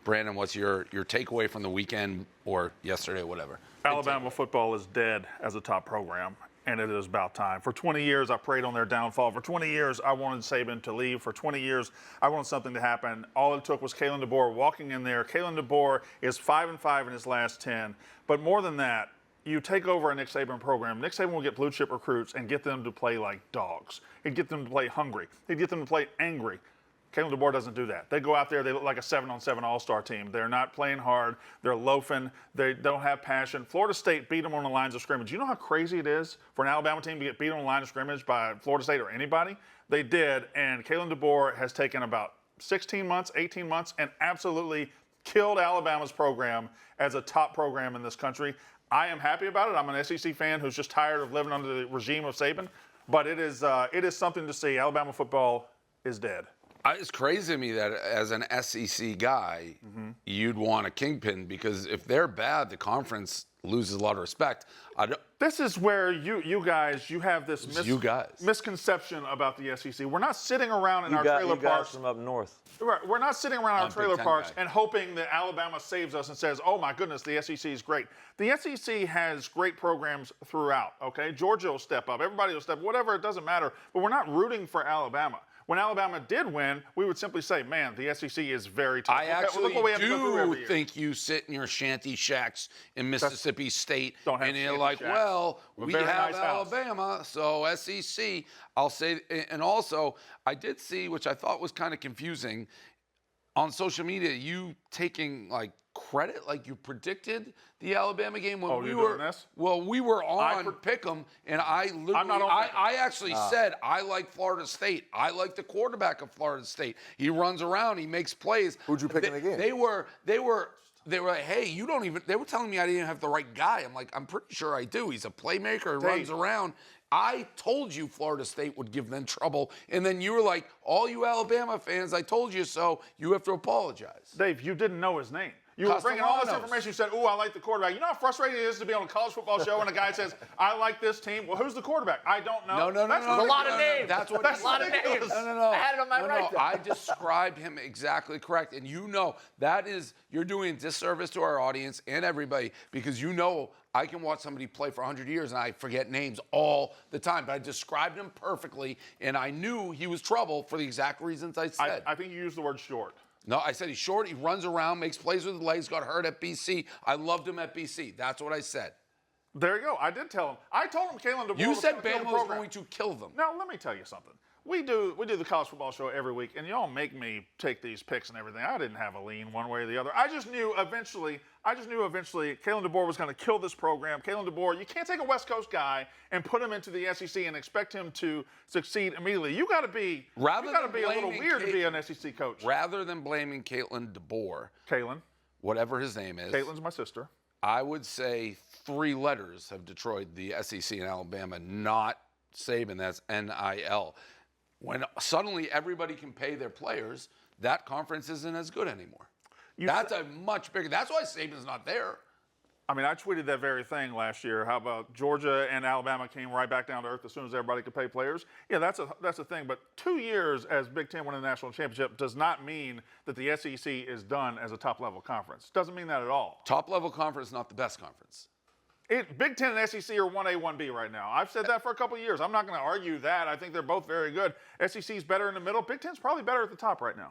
Brandon, what's your takeaway from the weekend or yesterday, whatever? Alabama football is dead as a top program, and it is about time. For 20 years, I prayed on their downfall. For 20 years, I wanted Saban to leave. For 20 years, I wanted something to happen. All it took was Kalen DeBoer walking in there. Kalen DeBoer is 5-5 in his last 10. But more than that, you take over a Nick Saban program. Nick Saban will get blue chip recruits and get them to play like dogs. He'd get them to play hungry. He'd get them to play angry. Kalen DeBoer doesn't do that. They go out there, they look like a 7-on-7 all-star team. They're not playing hard. They're loafing. They don't have passion. Florida State beat them on the lines of scrimmage. You know how crazy it is for an Alabama team to get beat on the line of scrimmage by Florida State or anybody? They did, and Kalen DeBoer has taken about 16 months, 18 months, and absolutely killed Alabama's program as a top program in this country. I am happy about it. I'm an SEC fan who's just tired of living under the regime of Saban, but it is something to see. Alabama football is dead. It's crazy to me that as an SEC guy, you'd want a kingpin because if they're bad, the conference loses a lot of respect. This is where you guys have this misconception about the SEC. We're not sitting around in our trailer parks from up north. Right, we're not sitting around our trailer parks and hoping that Alabama saves us and says, "Oh my goodness, the SEC is great." The SEC has great programs throughout. Okay, Georgia will step up, everybody will step up, whatever. It doesn't matter. But we're not rooting for Alabama. When Alabama did win, we would simply say, man, the SEC is very tough. I actually do think you sit in your shanty shacks in Mississippi State and you're like, well, we have Alabama, so SEC. I'll say, and also, I did see, which I thought was kind of confusing, on social media, you taking like credit, like you predicted the Alabama game when we were. Well, we were on Pick'em, and I literally, I actually said I like Florida State. I like the quarterback of Florida State. He runs around, he makes plays. Who'd you pick in the game? They were like, hey, you don't even. They were telling me I didn't have the right guy. I'm like, I'm pretty sure I do. He's a playmaker. He runs around. I told you Florida State would give them trouble. And then you were like, all you Alabama fans, I told you so. You have to apologize. Dave, you didn't know his name. You were bringing all this information. You said, "Ooh, I like the quarterback." You know how frustrating it is to be on a college football show and a guy says, "I like this team." Well, who's the quarterback? I don't know. No. That's a lot of names. That's what a lot of names. No. I had it on my right. I described him exactly correct, and that is you're doing a disservice to our audience and everybody because I can watch somebody play for 100 years and I forget names all the time, but I described him perfectly, and I knew he was trouble for the exact reasons I said. I think you used the word short. No, I said he's short. He runs around, makes plays with his legs, got hurt at BC. I loved him at BC. That's what I said. There you go. I did tell him. I told him Kalen DeBoer. You said Bama was going to kill them. Now, let me tell you something. We do the college football show every week, and y'all make me take these picks and everything. I didn't have a lean one way or the other. I just knew eventually Kalen DeBoer was going to kill this program. Kalen DeBoer, you can't take a West Coast guy and put him into the SEC and expect him to succeed immediately. You got to be a little weird to be an SEC coach. Rather than blaming Kalen DeBoer, whatever his name is, Caitlin's my sister. I would say 3 letters have destroyed the SEC in Alabama, not Saban. That's NIL. When suddenly everybody can pay their players, that conference isn't as good anymore. That's a much bigger. That's why Saban's not there. I mean, I tweeted that very thing last year. How about Georgia and Alabama came right back down to earth as soon as everybody could pay players? Yeah, that's a thing. But 2 years as Big Ten winning the national championship does not mean that the SEC is done as a top-level conference. Doesn't mean that at all. Top-level conference, not the best conference. Big Ten and SEC are 1A, 1B right now. I've said that for a couple of years. I'm not going to argue that. I think they're both very good. SEC's better in the middle. Big Ten's probably better at the top right now.